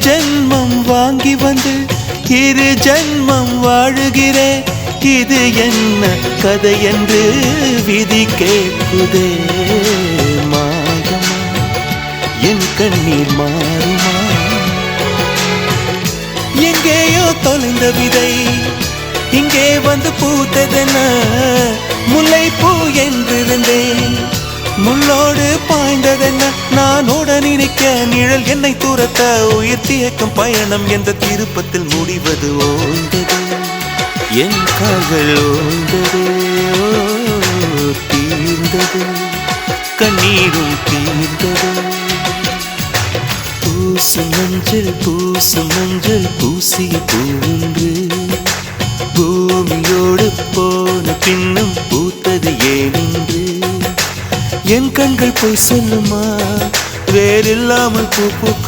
ஜென்மம் வாங்கி வந்து இரு ஜென்மம் வாழுகிறேன். இது என்ன கதை என்று விதி கேட்குதே. மாயமா என் கண்ணீர் மாறுமா? எங்கேயோ தொலைந்த விதை இங்கே வந்து பூத்ததென முல்லை பூ என்றிருந்தேன். முள்ளோடு பாய்ந்ததென்ன நான் உடன் நிற்க நிழல் என்னை தூரத்த உயிர் தியக்கும் பயணம் என்ற திருப்பத்தில் முடிவது ஓய்ந்தது. என் கால்கள் ஓய்ந்தது, தீர்ந்தது, கண்ணீரும் தீர்ந்தது. பூசும் மஞ்சள் பூசும் மஞ்சள் பூசிய பூன்று பூமியோடு போன பின்னும் பூத்தது ஏனென்று என் கண்கள் போய் சொல்லுமா? வேறில்லாமல் பூ பூக்கும்